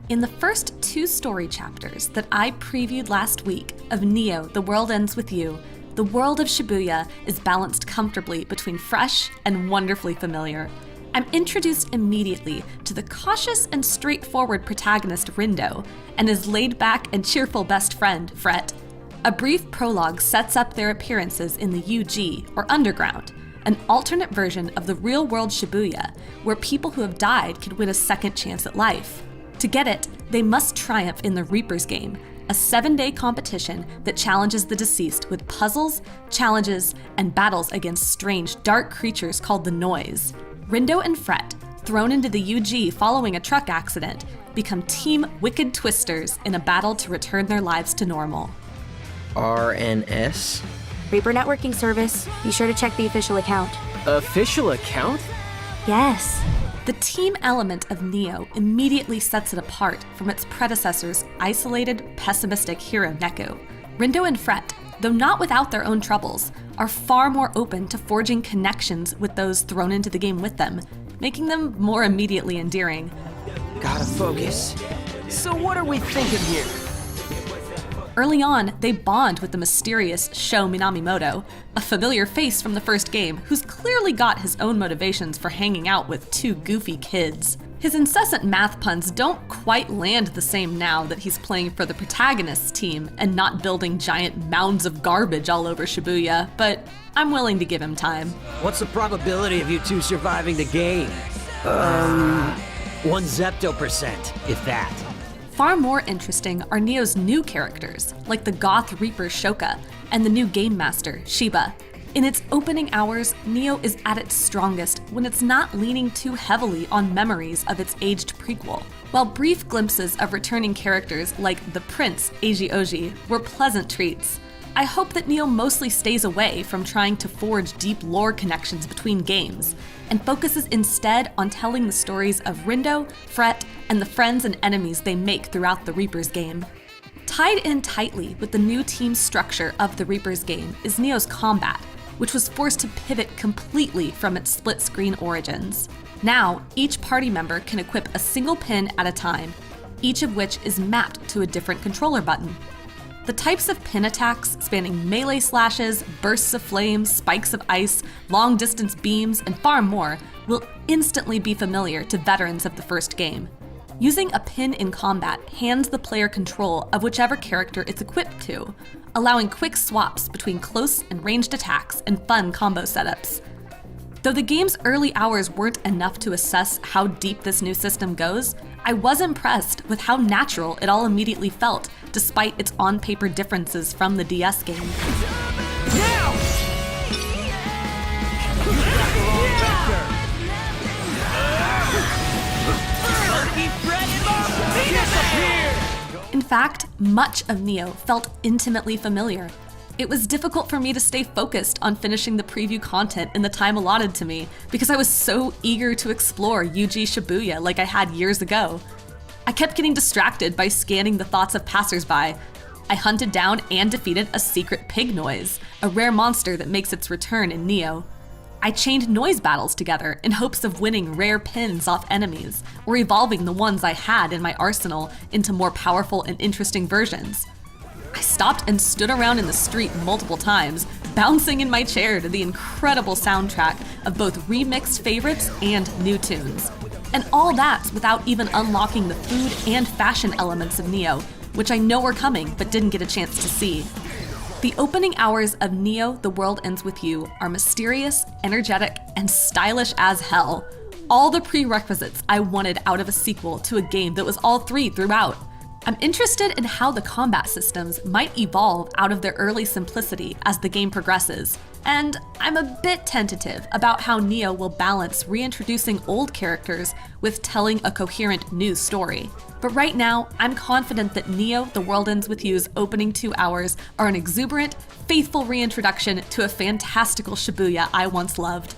In the first 2 story chapters that I previewed last week of Neo: The World Ends With You, the world of Shibuya is balanced comfortably between fresh and wonderfully familiar. I'm introduced immediately to the cautious and straightforward protagonist Rindo and his laid-back and cheerful best friend, Fret. A brief prologue sets up their appearances in the UG, or Underground, an alternate version of the real-world Shibuya, where people who have died can win a second chance at life. To get it, they must triumph in the Reaper's Game, a 7-day competition that challenges the deceased with puzzles, challenges, and battles against strange, dark creatures called the Noise. Rindo and Fret, thrown into the UG following a truck accident, become Team Wicked Twisters in a battle to return their lives to normal. RNS? Reaper Networking Service. Be sure to check the official account. Official account? Yes. The team element of Neo immediately sets it apart from its predecessor's isolated, pessimistic hero Neko. Rindo and Fret, though not without their own troubles, are far more open to forging connections with those thrown into the game with them, making them more immediately endearing. Gotta focus. So what are we thinking here? Early on, they bond with the mysterious Sho Minamimoto, a familiar face from the first game who's clearly got his own motivations for hanging out with 2 goofy kids. His incessant math puns don't quite land the same now that he's playing for the protagonist's team and not building giant mounds of garbage all over Shibuya, but I'm willing to give him time. What's the probability of you 2 surviving the game? 1 zepto%, if that. Far more interesting are Neo's new characters, like the goth Reaper Shoka and the new Game Master, Shiba. In its opening hours, Neo is at its strongest when it's not leaning too heavily on memories of its aged prequel. While brief glimpses of returning characters like the Prince, Eiji Oji, were pleasant treats, I hope that Neo mostly stays away from trying to forge deep lore connections between games, and focuses instead on telling the stories of Rindo, Fret, and the friends and enemies they make throughout the Reaper's Game. Tied in tightly with the new team structure of the Reaper's Game is Neo's combat, which was forced to pivot completely from its split-screen origins. Now, each party member can equip a single pin at a time, each of which is mapped to a different controller button. The types of pin attacks, spanning melee slashes, bursts of flames, spikes of ice, long-distance beams, and far more, will instantly be familiar to veterans of the first game. Using a pin in combat hands the player control of whichever character it's equipped to, allowing quick swaps between close and ranged attacks and fun combo setups. Though the game's early hours weren't enough to assess how deep this new system goes, I was impressed with how natural it all immediately felt, despite its on-paper differences from the DS game. Now! In fact, much of Neo felt intimately familiar. It was difficult for me to stay focused on finishing the preview content in the time allotted to me because I was so eager to explore UG Shibuya like I had years ago. I kept getting distracted by scanning the thoughts of passersby. I hunted down and defeated a secret pig noise, a rare monster that makes its return in Neo. I chained noise battles together in hopes of winning rare pins off enemies, or evolving the ones I had in my arsenal into more powerful and interesting versions. I stopped and stood around in the street multiple times, bouncing in my chair to the incredible soundtrack of both remixed favorites and new tunes. And all that's without even unlocking the food and fashion elements of Neo, which I know are coming but didn't get a chance to see. The opening hours of Neo: The World Ends With You are mysterious, energetic, and stylish as hell. All the prerequisites I wanted out of a sequel to a game that was all 3 throughout. I'm interested in how the combat systems might evolve out of their early simplicity as the game progresses, and I'm a bit tentative about how Neo will balance reintroducing old characters with telling a coherent new story. But right now, I'm confident that Neo: The World Ends With You's opening 2 hours are an exuberant, faithful reintroduction to a fantastical Shibuya I once loved.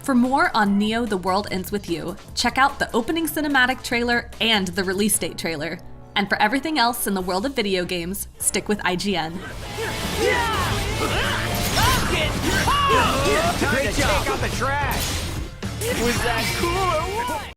For more on Neo: The World Ends With You, check out the opening cinematic trailer and the release date trailer. And for everything else in the world of video games, stick with IGN. Great job! Take out the trash! Was that cool or what?